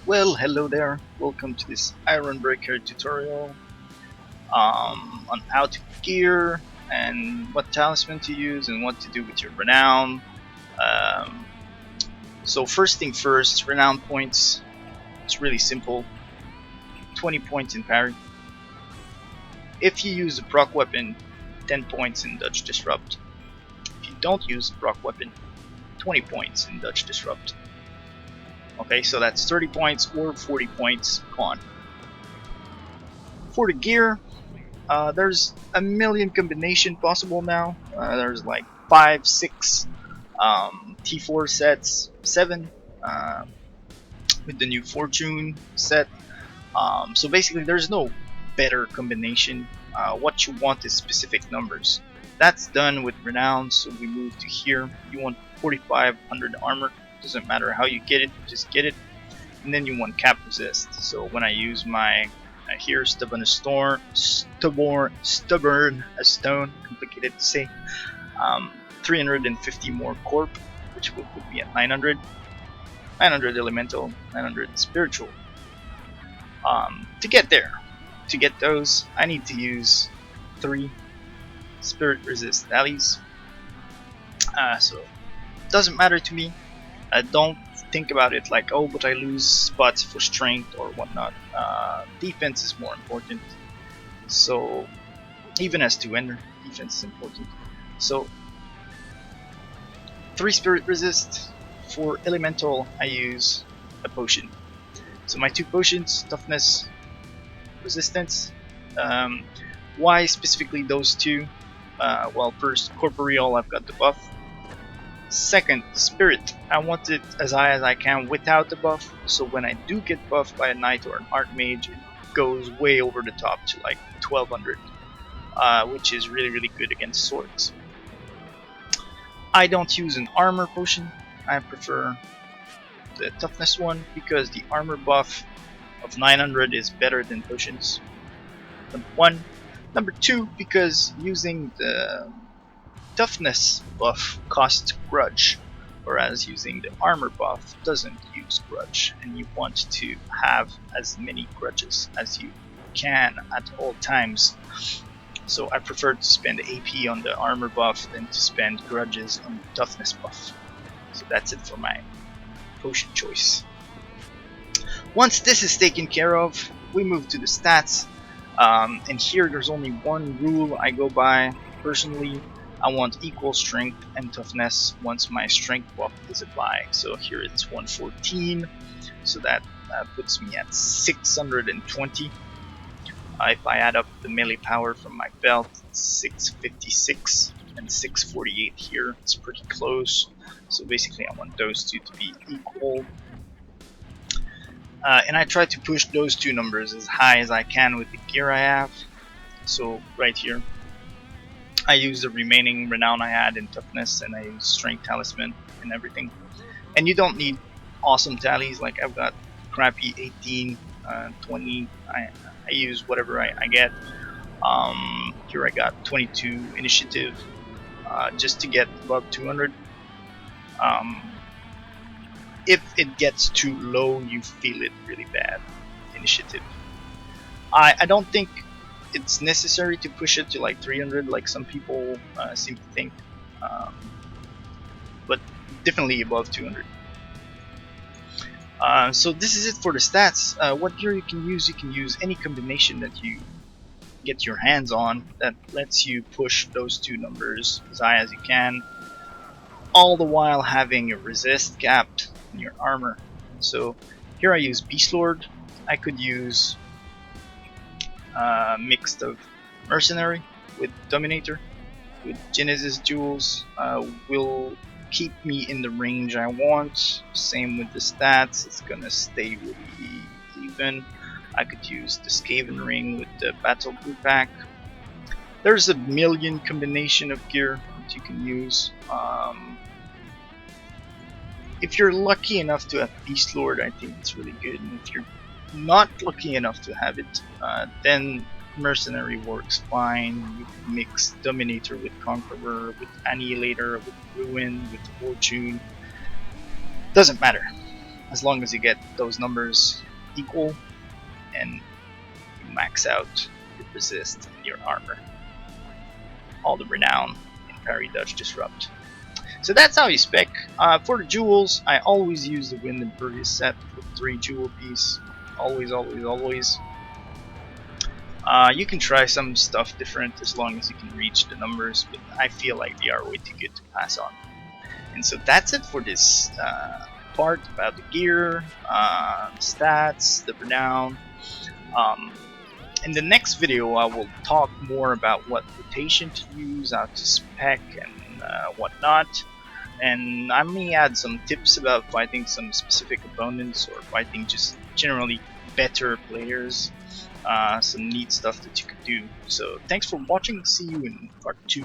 Well, hello there. Welcome to this Iron Breaker tutorial on how to gear and what talisman to use and what to do with your renown. Um, so first thing first, renown points. It's really simple. 20 points in parry. If you use a proc weapon, 10 points in dodge disrupt. If you don't use a proc weapon, 20 points in dodge disrupt. Okay, so that's 30 points or 40 points con. For the gear, there's a million combination possible now. There's like 5, 6 T4 sets, 7 uh, with the new Fortune set. So basically, there's no better combination. What you want is specific numbers. That's done with Renown, so we move to here. You want 4500 armor. Doesn't matter how you get it, just get it. And then you want cap resist. So when I use my here stubborn as stone, complicated to say. 350 more corp, which will put me at 900. 900 elemental, 900 spiritual. To get there, to get those, I need to use 3 spirit resist allies. So it doesn't matter to me. Don't think about it like, oh, but I lose spots for strength or whatnot. Defense is more important. So even as to ender, defense is important. So 3 spirit resist. For elemental, I use a potion. So my 2 potions, toughness, resistance. Why specifically those 2? Well, first, corporeal, I've got the buff. Second, spirit, I want it as high as I can without the buff, so when I do get buffed by a knight or an archmage, it goes way over the top to like 1200, which is really good against swords. I don't use an armor potion, I prefer the toughness one because the armor buff of 900 is better than potions. Number 1. Number 2, because using the toughness buff costs grudge, whereas using the armor buff doesn't use grudge, and you want to have as many grudges as you can at all times. So I prefer to spend AP on the armor buff than to spend grudges on the toughness buff. So that's it for my potion choice. Once this is taken care of, we move to the stats, and here there's only one rule I go by personally. I want equal strength and toughness once my strength buff is applied. So here it's 114, so that puts me at 620. If I add up the melee power from my belt, it's 656 and 648 here. It's pretty close. So basically I want those two to be equal. And I try to push those 2 numbers as high as I can with the gear I have. So right here, I use the remaining renown I had in toughness, and I use strength talisman and everything. And you don't need awesome tallies, like I've got crappy 18, 20, I use whatever I get. Here I got 22 initiative, just to get above 200. If it gets too low, you feel it really bad, initiative. I don't think it's necessary to push it to like 300 like some people seem to think, but definitely above 200. So this is it for the stats. What gear you can use any combination that you get your hands on that lets you push those 2 numbers as high as you can, all the while having a resist capped in your armor. So here I use Beast Lord. I could use mixed of mercenary with dominator with Genesis jewels, will keep me in the range I want. Same with the stats, it's gonna stay really even. I could use the Skaven ring with the battle blue pack. There's a million combination of gear that you can use. If you're lucky enough to have Beast Lord, I think it's really good, and if you're not lucky enough to have it, then mercenary works fine. You can mix dominator with conqueror, with annihilator, with ruin, with fortune. Doesn't matter. as long as you get those numbers equal and you max out your resist and your armor, all the renown and parry, dodge, disrupt. So that's how you spec. For the jewels, I always use the wind impervious set with 3 jewel piece. Always, always, always. You can try some stuff different as long as you can reach the numbers, but I feel like they are way too good to pass on. And so that's it for this part about the gear, stats, the renown. In the next video, I will talk more about what rotation to use, how to spec, and whatnot. And I may add some tips about fighting some specific opponents or fighting just generally better players. Some neat stuff that you can do. So thanks for watching. See you in part 2.